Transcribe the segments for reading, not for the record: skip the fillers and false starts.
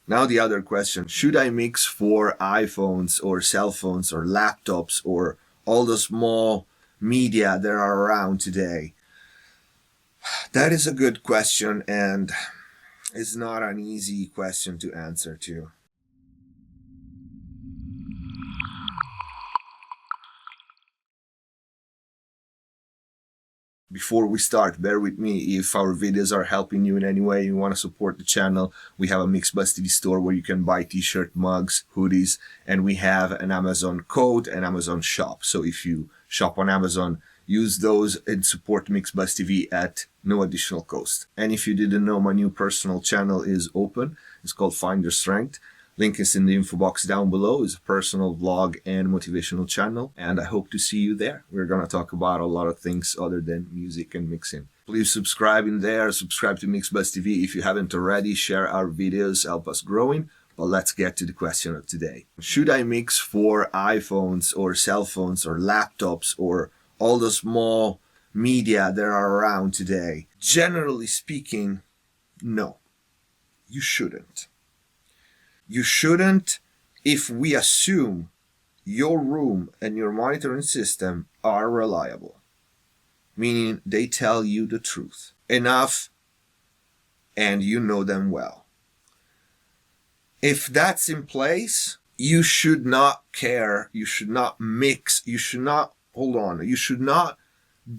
Now the other question, should I mix for iPhones or cell phones or laptops or all the small media that are around today? That is a good question, and it's not an easy question to answer to. Before we start, bear with me. If our videos are helping you in any way, you want to support the channel, we have a MixBuzz TV store where you can buy t-shirt, mugs, hoodies, and we have an Amazon code and Amazon shop. So if you shop on Amazon, use those and support MixBuzz TV at no additional cost. And if you didn't know, my new personal channel is open. It's called Find Your Strength. Link is in the info box down below. It's a personal vlog and motivational channel, and I hope to see you there. We're going to talk about a lot of things other than music and mixing. Please subscribe in there. Subscribe to MixBuzz TV if you haven't already. Share our videos, help us growing. But let's get to the question of today. Should I mix for iPhones or cell phones or laptops or all the small media that are around today? Generally speaking, no. You shouldn't. You shouldn't if we assume your room and your monitoring system are reliable, meaning they tell you the truth enough and you know them well. If that's in place, you should not care, you should not mix, you should not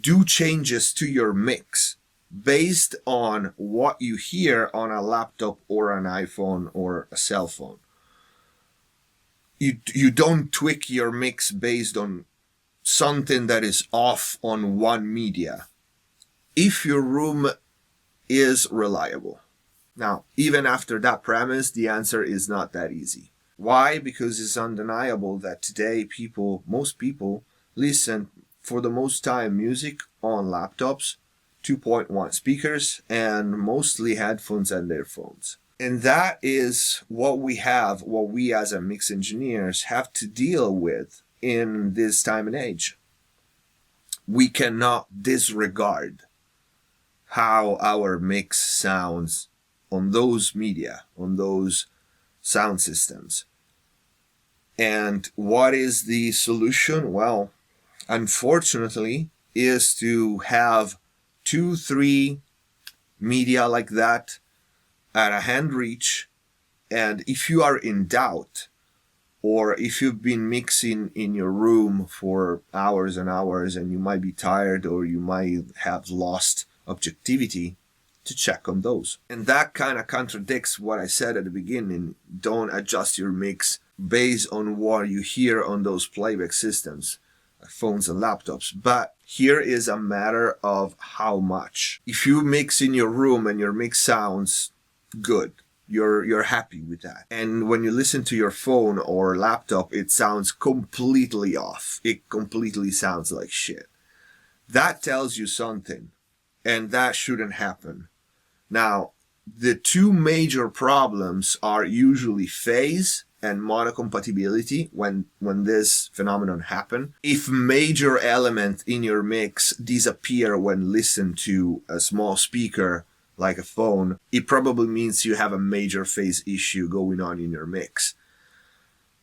do changes to your mix based on what you hear on a laptop or an iPhone or a cell phone. You don't tweak your mix based on something that is off on one media if your room is reliable. Now, even after that premise, the answer is not that easy. Why? Because it's undeniable that today most people listen for the most time music on laptops, 2.1 speakers, and mostly headphones and earphones. And that is what we as a mix engineers have to deal with in this time and age. We cannot disregard how our mix sounds on those media, on those sound systems. And what is the solution? Well, unfortunately, is to have 2-3 media like that at a hand reach. And if you are in doubt, or if you've been mixing in your room for hours and hours and you might be tired or you might have lost objectivity, to check on those. And that kind of contradicts what I said at the beginning. Don't adjust your mix based on what you hear on those playback systems, phones and laptops. But here is a matter of how much. If you mix in your room and your mix sounds good, you're happy with that. And when you listen to your phone or laptop, it sounds completely off. It completely sounds like shit. That tells you something, and that shouldn't happen. Now, the two major problems are usually phase and monocompatibility when this phenomenon happen. If major element in your mix disappear when listened to a small speaker like a phone, it probably means you have a major phase issue going on in your mix.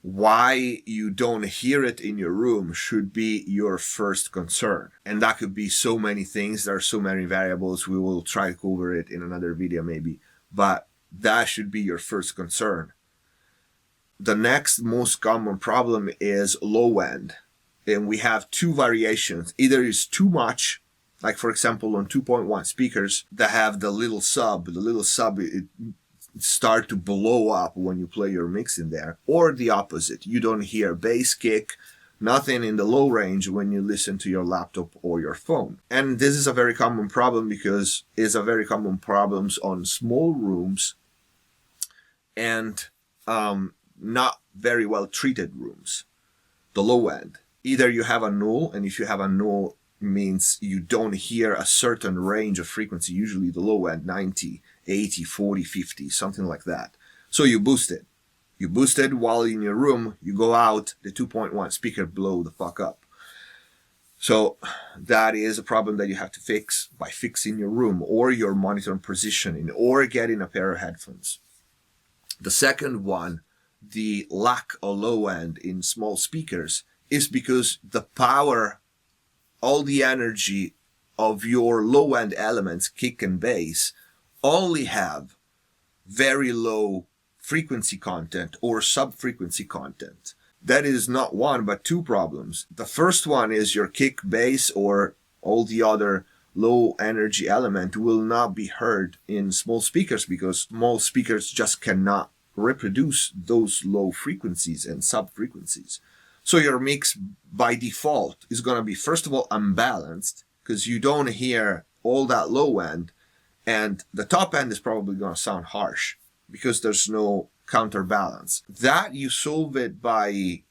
Why you don't hear it in your room should be your first concern. And that could be so many things. There are so many variables. We will try to cover it in another video maybe. But that should be your first concern. The next most common problem is low end. And we have two variations. Either it's too much, like for example on 2.1 speakers that have the little sub. It start to blow up when you play your mix in there, or the opposite. You don't hear bass kick, nothing in the low range when you listen to your laptop or your phone. And this is a very common problem because it's a very common problem on small rooms and not very well treated rooms. The low end. Either you have a null, and if you have a null, means you don't hear a certain range of frequency, usually the low end, 90, 80, 40, 50, something like that. So you boost it. You boost it while in your room, you go out, the 2.1 speaker blow the fuck up. So that is a problem that you have to fix by fixing your room or your monitor positioning or getting a pair of headphones. The second one, the lack of low end in small speakers, is because the power, all the energy of your low end elements, kick and bass, only have very low frequency content or sub-frequency content. That is not one but two problems. The first one is your kick, bass, or all the other low energy element will not be heard in small speakers because small speakers just cannot reproduce those low frequencies and sub-frequencies. So your mix by default is going to be, first of all, unbalanced because you don't hear all that low end, and the top end is probably going to sound harsh because there's no counterbalance. That you solve it by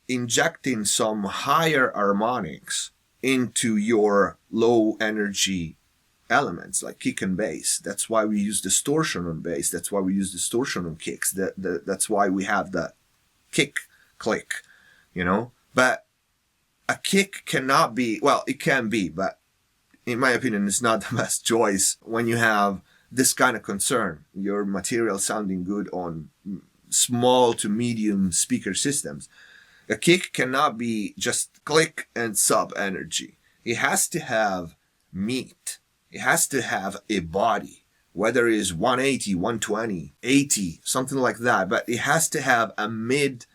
injecting some higher harmonics into your low energy elements like kick and bass. That's why we use distortion on bass. That's why we use distortion on kicks. That's why we have the kick click, you know. But a kick cannot be, well, it can be, but in my opinion, it's not the best choice when you have this kind of concern, your material sounding good on small to medium speaker systems. A kick cannot be just click and sub energy. It has to have meat. It has to have a body, whether it is 180, 120, 80, something like that. But it has to have a mid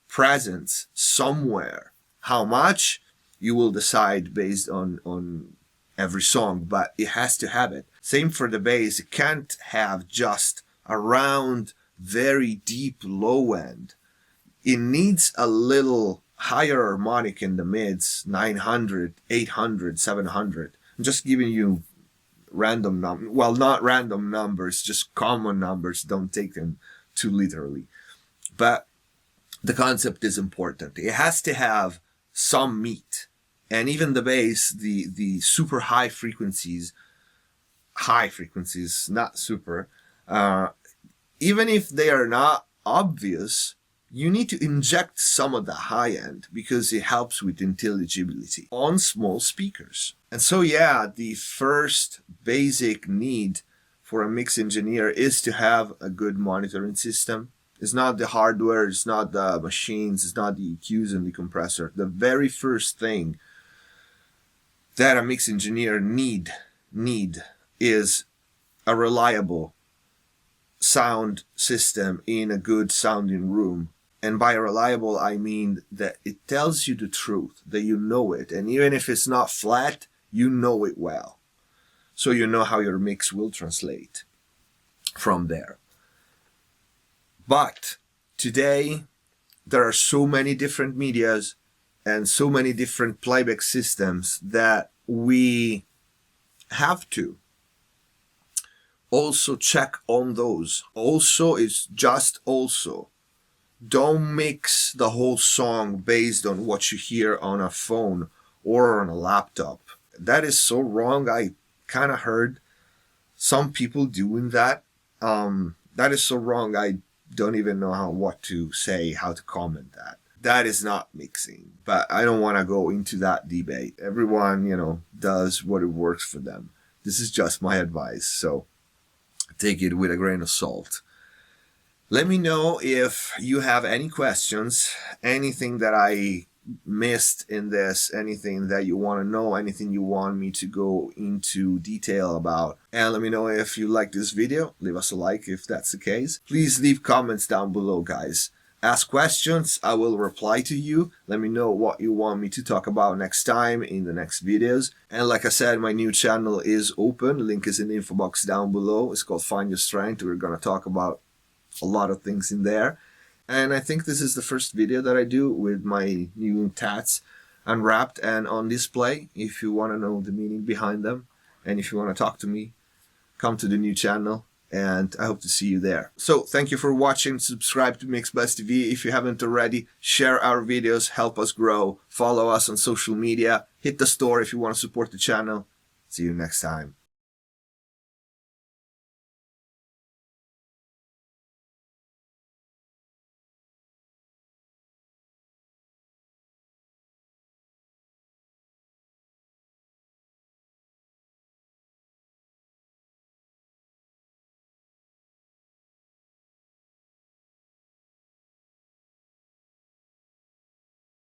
presence somewhere. How much? You will decide based on every song, but it has to have it. Same for the bass. It can't have just a round, very deep low end. It needs a little higher harmonic in the mids, 900, 800, 700. I'm just giving you random numbers. Well, not random numbers, just common numbers. Don't take them too literally. But the concept is important. It has to have some meat. And even the bass, the super high frequencies, not super, even if they are not obvious, you need to inject some of the high end because it helps with intelligibility on small speakers. And so, yeah, the first basic need for a mix engineer is to have a good monitoring system. It's not the hardware, it's not the machines, it's not the EQs and the compressor. The very first thing that a mix engineer need is a reliable sound system in a good sounding room. And by reliable, I mean that it tells you the truth, that you know it. And even if it's not flat, you know it well. So you know how your mix will translate from there. But today, there are so many different medias and so many different playback systems that we have to also check on those. Also is just also. Don't mix the whole song based on what you hear on a phone or on a laptop. That is so wrong. I kind of heard some people doing that. That is so wrong. I don't even know what to say, how to comment that. That is not mixing. But I don't want to go into that debate. Everyone, does what it works for them. This is just my advice. So take it with a grain of salt. Let me know if you have any questions, anything that I missed in this, anything that you want to know, anything you want me to go into detail about. And let me know if you like this video. Leave us a like if that's the case. Please leave comments down below, guys. Ask questions. I will reply to you. Let me know what you want me to talk about next time in the next videos. And like I said, my new channel is open. Link is in the info box down below. It's called Find Your Strength. We're going to talk about a lot of things in there. And I think this is the first video that I do with my new tats unwrapped and on display. If you want to know the meaning behind them and if you want to talk to me, come to the new channel and I hope to see you there. So thank you for watching. Subscribe to MixBuzz TV if you haven't already. Share our videos, help us grow. Follow us on social media. Hit the store if you want to support the channel. See you next time.